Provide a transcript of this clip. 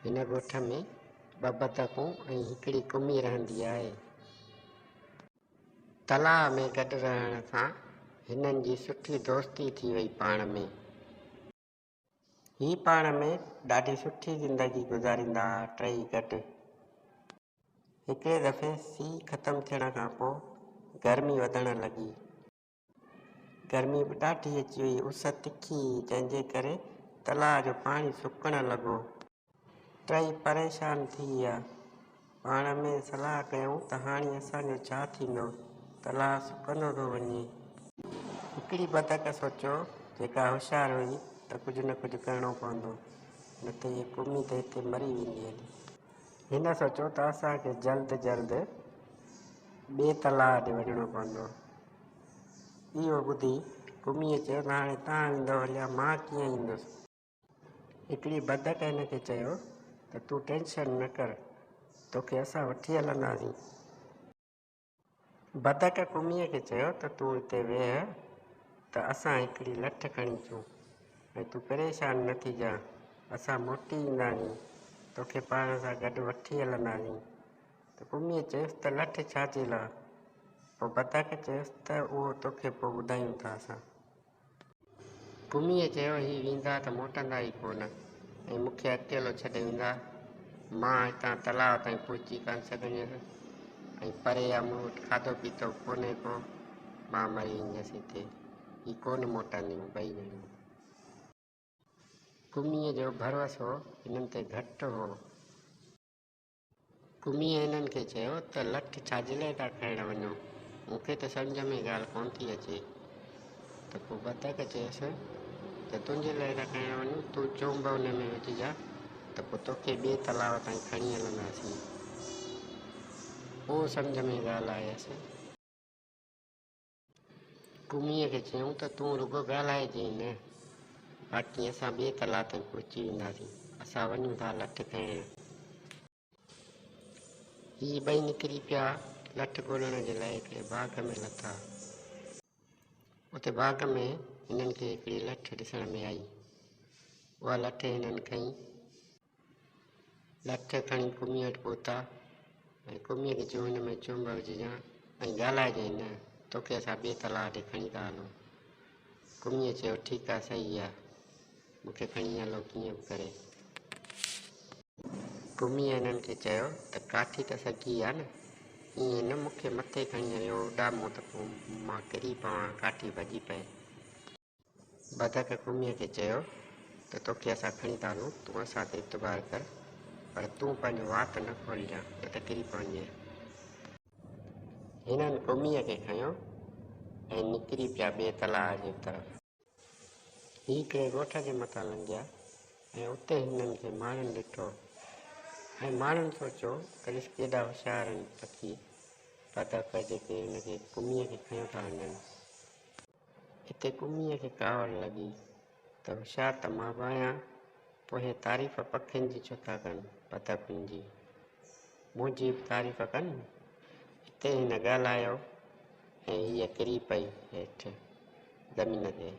हिन ॻोठ में ॿ बतकूं ऐं हिकिड़ी कुमी रहंदी आहे। तलाउ में गॾु रहण सां हिननि जी सुठी दोस्ती थी वई पाण में। ही पाण में ॾाढी सुठी ज़िंदगी गुज़ारींदा हुआ टई गॾु। हिकिड़े दफ़े सीउ ख़तमु थियण खां पोइ गर्मी वधण लॻी। गर्मी बि ॾाढी अची वई, उस तिखी, जंहिंजे करे तलाउ जो पाणी सुकण लॻो। टई परेशान थी विया। पाण में सलाह कयूं त हाणे असांजो छा थींदो, तलाउ सुकंदो थो वञे। हिकिड़ी बतक सोचियो, जेका होशियारु हुई, त कुझु न कुझु करिणो पवंदो, न त इहे कुमी त हिते मरी वेंदी हली। हिन सोचियो त असांखे जल्द जल्द ॿिए तलाउ ते वञिणो पवंदो। इहो ॿुधी कुमीअ चयो त हाणे तव्हां वेंदव हलिया, मां कीअं ईंदुसि। हिकिड़ी बतक हिन खे चयो त तूं टेंशन न कर, तोखे असां वठी हलंदासीं। बतक कुमीअ खे चयो त तूं हिते वेह, त असां हिकिड़ी लठ खणी अचूं ऐं तूं परेशान न थी जा, असां मोटी ईंदासीं, तोखे पाण सां गॾु वठी हलंदासीं। त कुमीअ चयुसि त लठ छाजे लाइ? पोइ बतक चयुसि त उहो तोखे पोइ ॿुधायूं था असां। कुमीअ चयो, ही वेंदा त मोटंदा ई कोन ऐं मूंखे अकेलो छॾे वेंदा। मां हितां तलाउ ताईं पहुची कान सघंदसि ऐं परे आहे, मूं वटि खाधो पीतो कोन्हे को, मां मरी वेंदसि हिते, ही कोन मोटंदियूं ॿई ॼणियूं। कुमीअ जो भरोसो हिननि ते घटि हो। कुमीअ हिननि खे चयो त लठ छाजे लाइ था खणण वञो, मूंखे त सम्झ में ॻाल्हि कोन थी अचे। त पोइ बतक चयसि त तुंहिंजे लाइ था खणण वञूं, तूं चुंब हुन में विझिजा, त पोइ तोखे ॿिए तलाउ ताईं खणी हलंदासीं। पोइ सम्झ में ॻाल्हि आयसि। कुमीअ खे चयूं त तूं रुॻो ॻाल्हाइजांइ न, बाक़ी असां ॿिए तलाउ ताईं पहुची वेंदासीं, असां वञूं था लठ खणण। ही ॿई निकिरी पिया लठ ॻोल्हण जे लाइ हिकिड़े बाग़ में लथा। उते बाग़ में हिननि खे हिकिड़ी लठ ॾिसण में आई। उहा लठ हिननि खईं। लठ खणी कुमीअ वटि पहुता ऐं कुमीअ खे चयूं हिन में चुंब विझजांइ ऐं ॻाल्हाइजांइ न, तोखे असां ॿिए तलाउ ते खणी था हलूं। कुमीअ चयो ठीकु आहे, सही आहे, मूंखे खणी हलो कीअं बि करे। कुमीअ हिननि खे चयो त काठी त सॻी आहे न, ईअं न मूंखे मथे खणी हलियो उॾामो त पोइ मां किरी पवां, काठी भॼी पए। बतक कुमीअ खे चयो त तोखे असां खणी था हलूं, तूं असां ते इतबार कर, पर तूं पंहिंजो वात न खोलिजांइ, न त किरी पवंजांइ। हिननि कुमीअ खे खंयो ऐं निकिरी पिया ॿिए तलाउ जे तरफ़। ही हिकिड़े ॻोठ जे मथां लंघिया ऐं उते हिननि खे माण्हुनि ॾिठो ऐं माण्हुनि सोचियो त ॾिस केॾा होशियारु आहिनि पखी, बतक जेके हिनखे कुमीअ खे खंयो था वञनि। हिते कुमीअ खे कावड़ लॻी त होशियारु त मां बि आहियां, पोइ हे तारीफ़ पखियुनि जी छो था कनि, बतकुनि जी, मुंहिंजी बि तारीफ़ कनि। हिते हिन ॻाल्हायो ऐं हीअ किरी पई हेठि ज़मीन ते।